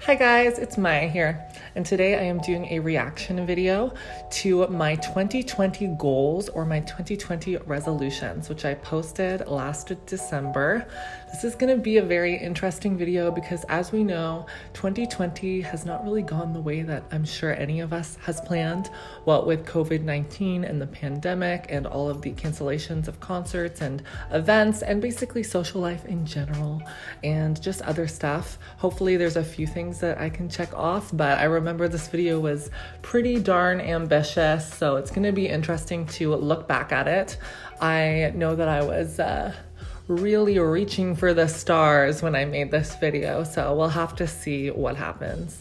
Hi guys, it's Maya here, and today I am doing a reaction video to my 2020 goals or my 2020 resolutions, which I posted last December. This is going to be a very interesting video because, as we know, 2020 has not really gone the way that I'm sure any of us has planned. What with COVID-19 and the pandemic and all of the cancellations of concerts and events and basically social life in general and just other stuff. Hopefully there's a few things that I can check off, but I remember this video was pretty darn ambitious, so it's going to be interesting to look back at it. I know that I was really reaching for the stars when I made this video, so we'll have to see what happens.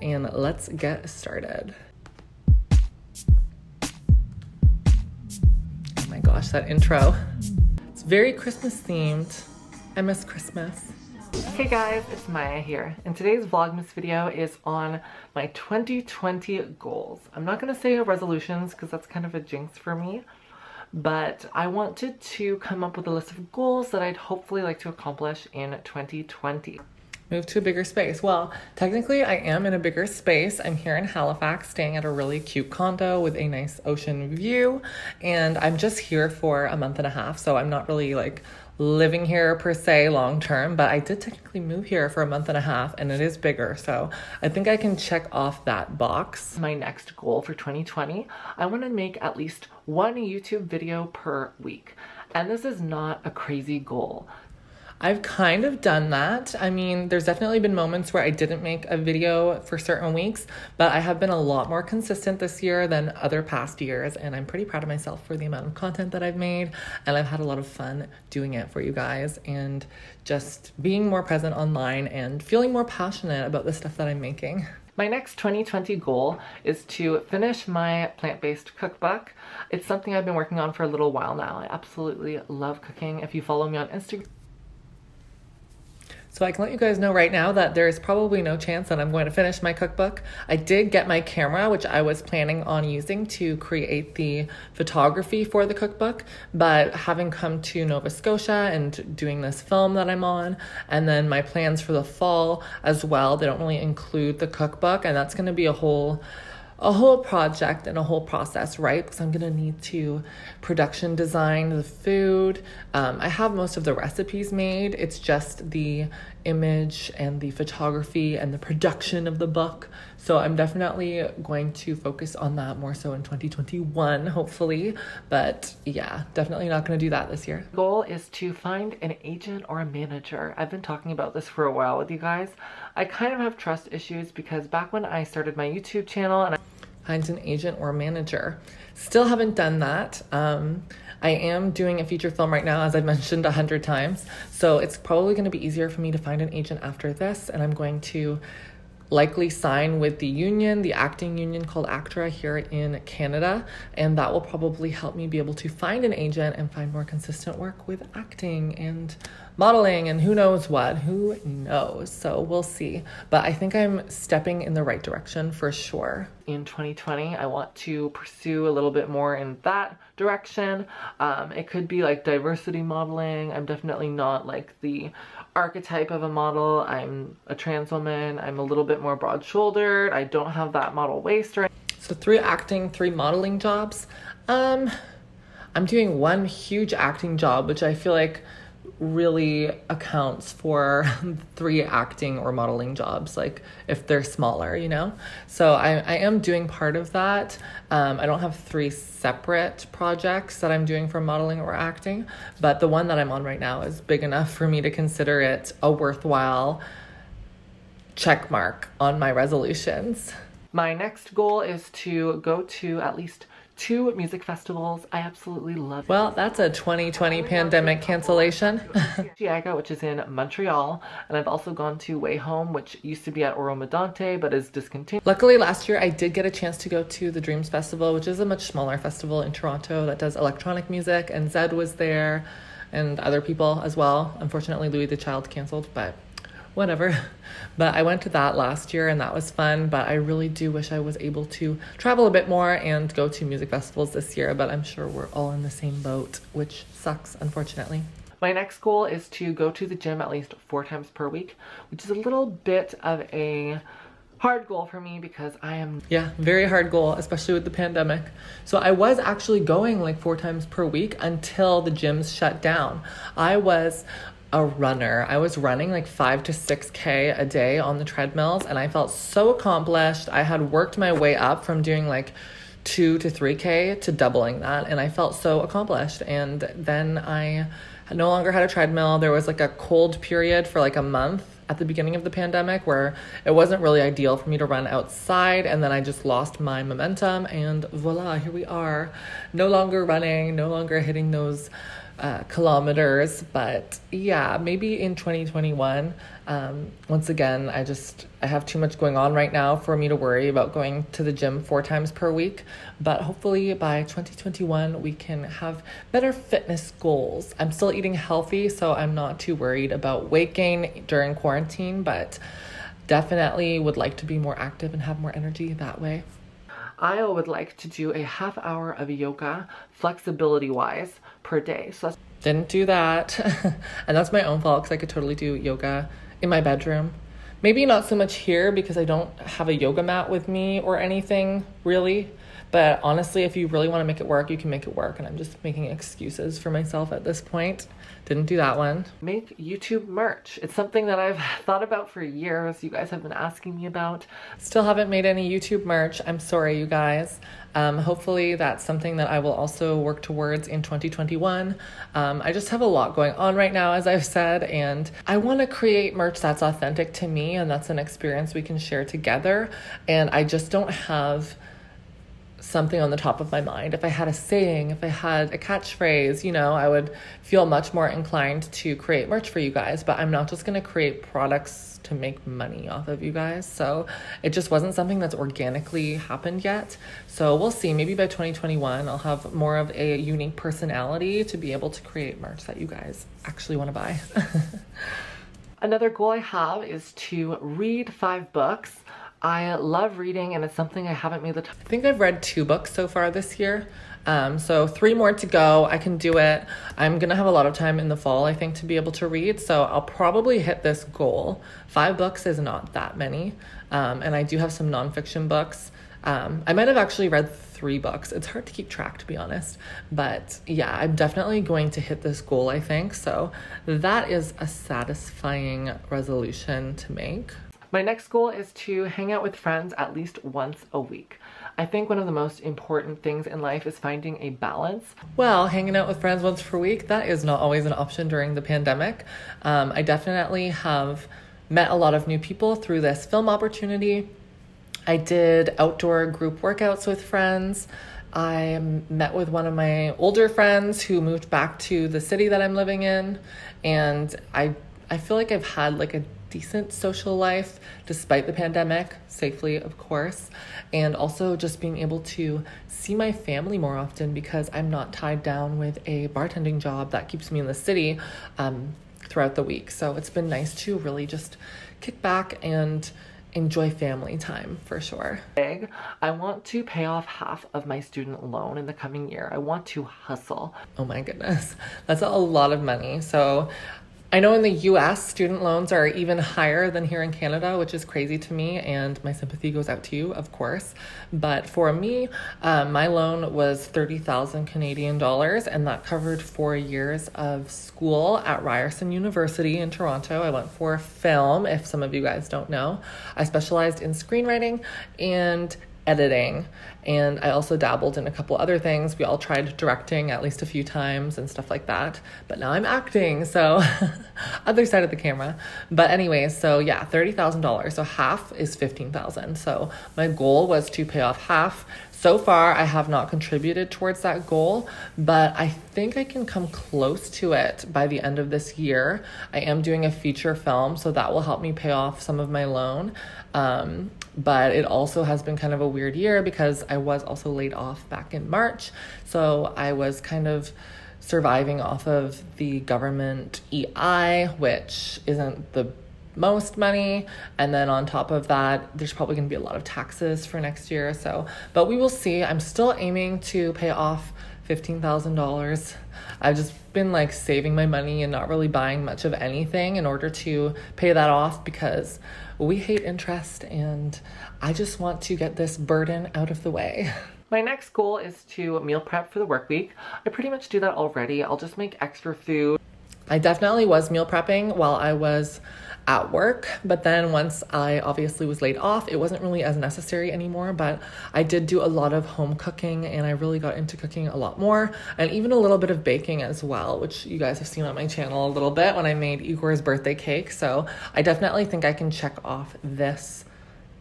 And let's get started. Oh my gosh, that intro. It's very Christmas themed. I miss Christmas. Hey guys, it's Maya here, and today's Vlogmas video is on my 2020 goals. I'm not going to say resolutions because that's kind of a jinx for me, but I wanted to come up with a list of goals that I'd hopefully like to accomplish in 2020. Move to a bigger space. Well, technically I am in a bigger space. I'm here in Halifax staying at a really cute condo with a nice ocean view, and I'm just here for a month and a half, so I'm not really like living here per se long term, but I did technically move here for a month and a half and it is bigger, so I think I can check off that box. My next goal for 2020, I want to make at least one YouTube video per week, and this is not a crazy goal. I've kind of done that. I mean, there's definitely been moments where I didn't make a video for certain weeks, but I have been a lot more consistent this year than other past years, and I'm pretty proud of myself for the amount of content that I've made, and I've had a lot of fun doing it for you guys and just being more present online and feeling more passionate about the stuff that I'm making. My next 2020 goal is to finish my plant-based cookbook. It's something I've been working on for a little while now. I absolutely love cooking. If you follow me on Instagram, so I can let you guys know right now that there's probably no chance that I'm going to finish my cookbook. I did get my camera, which I was planning on using to create the photography for the cookbook, but having come to Nova Scotia and doing this film that I'm on, and then my plans for the fall as well, they don't really include the cookbook, and that's going to be a whole project and a whole process, right? Because I'm gonna need to production design the food. I have most of the recipes made. It's just the image and the photography and the production of the book. So I'm definitely going to focus on that more so in 2021, hopefully. But yeah, definitely not gonna do that this year. The goal is to find an agent or a manager. I've been talking about this for a while with you guys. I kind of have trust issues because back when I started my YouTube channel and I find an agent or manager. Still haven't done that. I am doing a feature film right now, as I've mentioned 100 times. So it's probably going to be easier for me to find an agent after this. And I'm going to likely sign with the union, the acting union called ACTRA here in Canada. And that will probably help me be able to find an agent and find more consistent work with acting and modeling and who knows what, who knows. So we'll see. But I think I'm stepping in the right direction for sure. In 2020, I want to pursue a little bit more in that direction. It could be like diversity modeling. I'm definitely not like the archetype of a model. I'm a trans woman. I'm a little bit more broad-shouldered. I don't have that model waist. So 3 acting, 3 modeling jobs. I'm doing 1 huge acting job, which I feel like really accounts for 3 acting or modeling jobs, like if they're smaller, you know? So I am doing part of that. I don't have 3 separate projects that I'm doing for modeling or acting, but the one that I'm on right now is big enough for me to consider it a worthwhile check mark on my resolutions. My next goal is to go to at least 2 music festivals. I absolutely love it. Well, that's a 2020 pandemic cancellation. Tracheal, which is in Montreal, and I've also gone to Way Home, which used to be at Oro-Medonte, but is discontinued. Luckily, last year I did get a chance to go to the Dreams Festival, which is a much smaller festival in Toronto that does electronic music, and Zed was there, and other people as well. Unfortunately, Louis the Child canceled, but whatever. But I went to that last year and that was fun, but I really do wish I was able to travel a bit more and go to music festivals this year, but I'm sure we're all in the same boat, which sucks, unfortunately. My next goal is to go to the gym at least 4 times per week, which is a little bit of a hard goal for me because very hard goal, especially with the pandemic. So I was actually going like 4 times per week until the gyms shut down. I was a runner. I was running like 5 to 6K a day on the treadmills, and I felt so accomplished. I had worked my way up from doing like 2 to 3K to doubling that, and I felt so accomplished. And then I no longer had a treadmill. There was like a cold period for like a month at the beginning of the pandemic where it wasn't really ideal for me to run outside, and then I just lost my momentum, and voila, here we are, no longer running, no longer hitting those kilometers. But yeah, maybe in 2021, once again, I have too much going on right now for me to worry about going to the gym 4 times per week, but hopefully by 2021 we can have better fitness goals. I'm still eating healthy, so I'm not too worried about weight gain during quarantine, but definitely would like to be more active and have more energy that way. I would like to do a half hour of yoga, flexibility wise, per day. So didn't do that. And that's my own fault, because I could totally do yoga in my bedroom. Maybe not so much here because I don't have a yoga mat with me or anything really. But honestly, if you really want to make it work, you can make it work. And I'm just making excuses for myself at this point. Didn't do that one. Make YouTube merch. It's something that I've thought about for years. You guys have been asking me about. Still haven't made any YouTube merch. I'm sorry, you guys. Hopefully that's something that I will also work towards in 2021. I just have a lot going on right now, as I've said, and I want to create merch that's authentic to me, and that's an experience we can share together. And I just don't have something on the top of my mind. If I had a saying, if I had a catchphrase, I would feel much more inclined to create merch for you guys, but I'm not just going to create products to make money off of you guys. So it just wasn't something that's organically happened yet. So we'll see. Maybe by 2021, I'll have more of a unique personality to be able to create merch that you guys actually want to buy. Another goal I have is to read 5 books. I love reading, and it's something I haven't made the time. I think I've read 2 books so far this year. So 3 more to go. I can do it. I'm going to have a lot of time in the fall, I think, to be able to read. So I'll probably hit this goal. 5 books is not that many. And I do have some nonfiction books. I might have actually read 3 books. It's hard to keep track, to be honest. But yeah, I'm definitely going to hit this goal, I think. So that is a satisfying resolution to make. My next goal is to hang out with friends at least once a week. I think one of the most important things in life is finding a balance. Well, hanging out with friends once per week, that is not always an option during the pandemic. I definitely have met a lot of new people through this film opportunity. I did outdoor group workouts with friends. I met with one of my older friends who moved back to the city that I'm living in. And I feel like I've had like a decent social life despite the pandemic, safely of course, and also just being able to see my family more often because I'm not tied down with a bartending job that keeps me in the city throughout the week. So it's been nice to really just kick back and enjoy family time for sure. I want to pay off half of my student loan in the coming year. I want to hustle. Oh my goodness, that's a lot of money. So I know in the US, student loans are even higher than here in Canada, which is crazy to me, and my sympathy goes out to you, of course. But for me, my loan was 30,000 Canadian dollars, and that covered 4 years of school at Ryerson University in Toronto. I went for film, if some of you guys don't know. I specialized in screenwriting and editing, and I also dabbled in a couple other things. We all tried directing at least a few times and stuff like that, but now I'm acting, so other side of the camera. But anyways, so yeah, $30,000, so half is $15,000. So my goal was to pay off half. So far, I have not contributed towards that goal, but I think I can come close to it by the end of this year. I am doing a feature film, so that will help me pay off some of my loan. But it also has been kind of a weird year because I was also laid off back in March. So I was kind of surviving off of the government EI, which isn't the most money. And then on top of that, there's probably going to be a lot of taxes for next year. So, but we will see. I'm still aiming to pay off $15,000. I've just been like saving my money and not really buying much of anything in order to pay that off because we hate interest and I just want to get this burden out of the way. My next goal is to meal prep for the work week. I pretty much do that already. I'll just make extra food. I definitely was meal prepping while I was at work, but then once I obviously was laid off, it wasn't really as necessary anymore, but I did do a lot of home cooking and I really got into cooking a lot more, and even a little bit of baking as well, which you guys have seen on my channel a little bit when I made Igor's birthday cake. So I definitely think I can check off this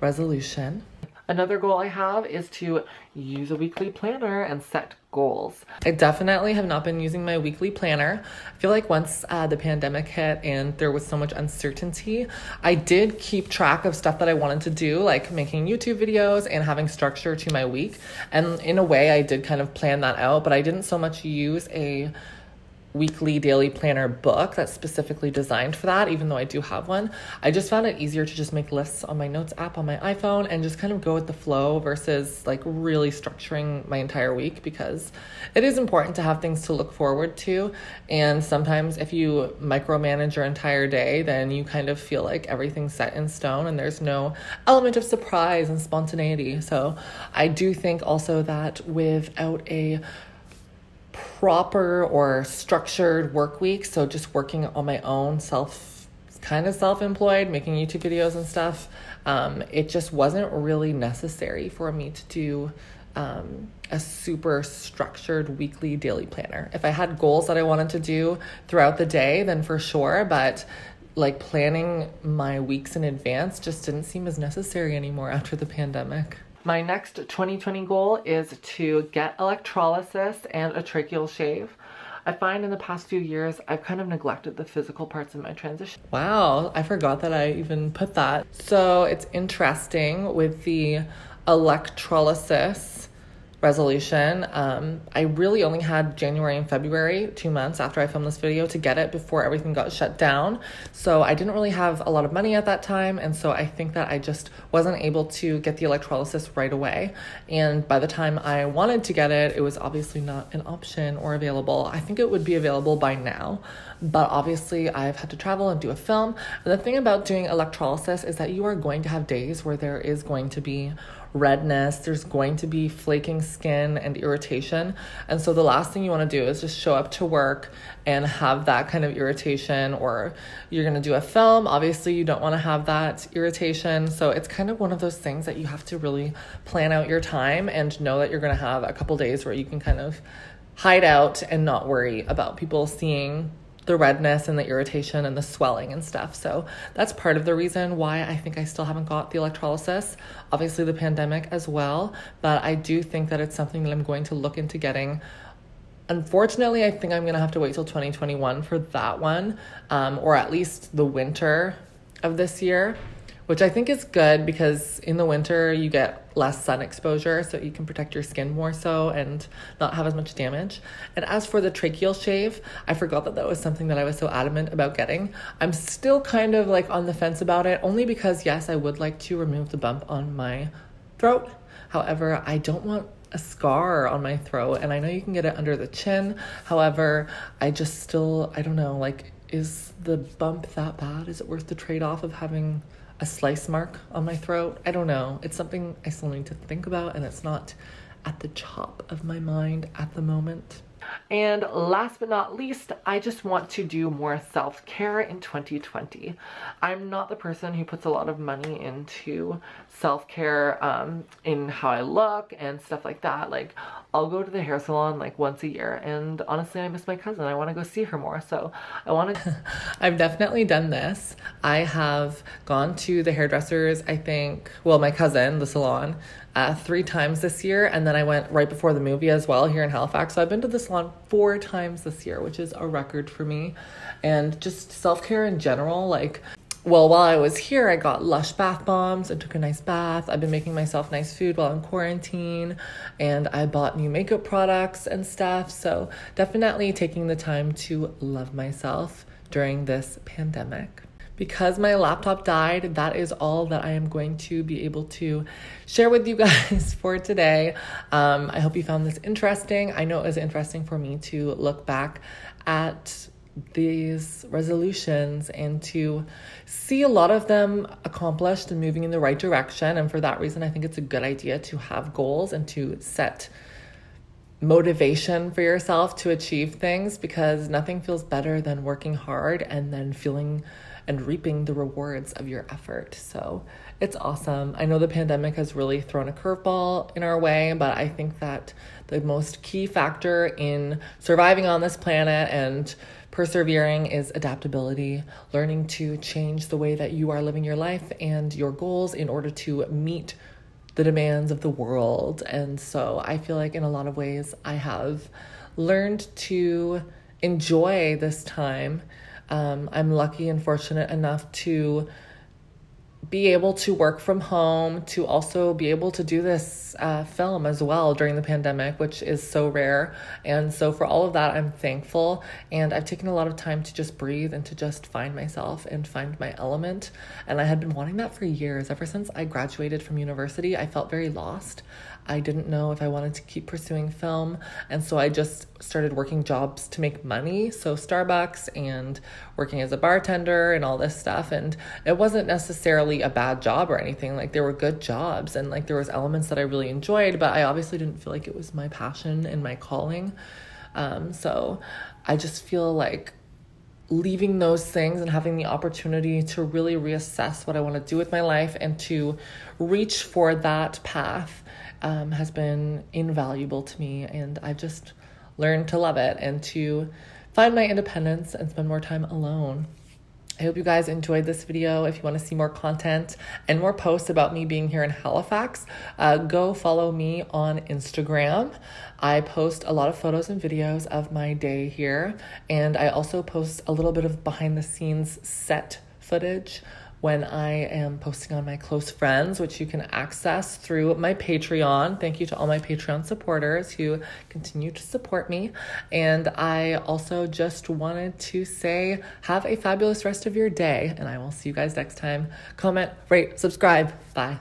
resolution. Another goal I have is to use a weekly planner and set goals. I definitely have not been using my weekly planner. I feel like once the pandemic hit and there was so much uncertainty, I did keep track of stuff that I wanted to do, like making YouTube videos and having structure to my week. And in a way, I did kind of plan that out, but I didn't so much use a weekly daily planner book that's specifically designed for that, even though I do have one. I just found it easier to just make lists on my notes app on my iPhone and just kind of go with the flow versus like really structuring my entire week, because it is important to have things to look forward to. And sometimes if you micromanage your entire day, then you kind of feel like everything's set in stone and there's no element of surprise and spontaneity. So I do think also that without a proper or structured work week, so just working on my own self-employed, making YouTube videos and stuff, it just wasn't really necessary for me to do a super structured weekly daily planner. If I had goals that I wanted to do throughout the day, then for sure, but like planning my weeks in advance just didn't seem as necessary anymore after the pandemic. My next 2020 goal is to get electrolysis and a tracheal shave. I find in the past few years, I've kind of neglected the physical parts of my transition. Wow, I forgot that I even put that. So it's interesting with the electrolysis resolution. I really only had January and February, 2 months after I filmed this video, to get it before everything got shut down. So I didn't really have a lot of money at that time. And so I think that I just wasn't able to get the electrolysis right away. And by the time I wanted to get it, it was obviously not an option or available. I think it would be available by now, but obviously I've had to travel and do a film. And the thing about doing electrolysis is that you are going to have days where there is going to be redness, there's going to be flaking skin and irritation. And so the last thing you want to do is just show up to work and have that kind of irritation, or you're going to do a film. Obviously you don't want to have that irritation. So it's kind of one of those things that you have to really plan out your time and know that you're going to have a couple days where you can kind of hide out and not worry about people seeing the redness and the irritation and the swelling and stuff. So that's part of the reason why I think I still haven't got the electrolysis. Obviously the pandemic as well, but I do think that it's something that I'm going to look into getting. Unfortunately, I think I'm going to have to wait till 2021 for that one, or at least the winter of this year, which I think is good because in the winter you get less sun exposure, so you can protect your skin more so and not have as much damage. And as for the tracheal shave, I forgot that that was something that I was so adamant about getting. I'm still kind of like on the fence about it, only because yes, I would like to remove the bump on my throat. However, I don't want a scar on my throat, and I know you can get it under the chin. However, I just still, I don't know, like, is the bump that bad? Is it worth the trade-off of having a slice mark on my throat? I don't know. It's something I still need to think about, and it's not at the top of my mind at the moment. And last but not least, I just want to do more self-care in 2020. I'm not the person who puts a lot of money into self-care in how I look and stuff like that. Like, I'll go to the hair salon like once a year, and honestly I miss my cousin. I want to go see her more, so I want to I've definitely done this. I have gone to the hairdressers, I think, well, my cousin, the salon, 3 times this year, and then I went right before the movie as well here in Halifax. So I've been to the salon 4 times this year, which is a record for me. And just self-care in general, like, well, while I was here, I got Lush bath bombs and took a nice bath. I've been making myself nice food while in quarantine, and I bought new makeup products and stuff. So definitely taking the time to love myself during this pandemic. because my laptop died, that is all that I am going to be able to share with you guys for today. I hope you found this interesting. I know it was interesting for me to look back at these resolutions and to see a lot of them accomplished and moving in the right direction. And for that reason, I think it's a good idea to have goals and to set motivation for yourself to achieve things, because nothing feels better than working hard and then feeling and reaping the rewards of your effort. So it's awesome. I know the pandemic has really thrown a curveball in our way, but I think that the most key factor in surviving on this planet and persevering is adaptability, learning to change the way that you are living your life and your goals in order to meet the demands of the world. And so I feel like in a lot of ways I have learned to enjoy this time. I'm lucky and fortunate enough to be able to work from home, to also be able to do this film as well during the pandemic, which is so rare. And so for all of that, I'm thankful. And I've taken a lot of time to just breathe and to just find myself and find my element. And I had been wanting that for years. Ever since I graduated from university, I felt very lost. I didn't know if I wanted to keep pursuing film. And so I just started working jobs to make money. So Starbucks and working as a bartender and all this stuff. And it wasn't necessarily a bad job or anything. Like, there were good jobs and like there was elements that I really enjoyed, but I obviously didn't feel like it was my passion and my calling. So I just feel like leaving those things and having the opportunity to really reassess what I want to do with my life and to reach for that path has been invaluable to me. And I've just learned to love it and to find my independence and spend more time alone. I hope you guys enjoyed this video. If you want to see more content and more posts about me being here in Halifax, go follow me on Instagram. I post a lot of photos and videos of my day here, and I also post a little bit of behind the scenes set footage when I am posting on my close friends, which you can access through my Patreon. Thank you to all my Patreon supporters who continue to support me. And I also just wanted to say, have a fabulous rest of your day, and I will see you guys next time. Comment, rate, subscribe. Bye.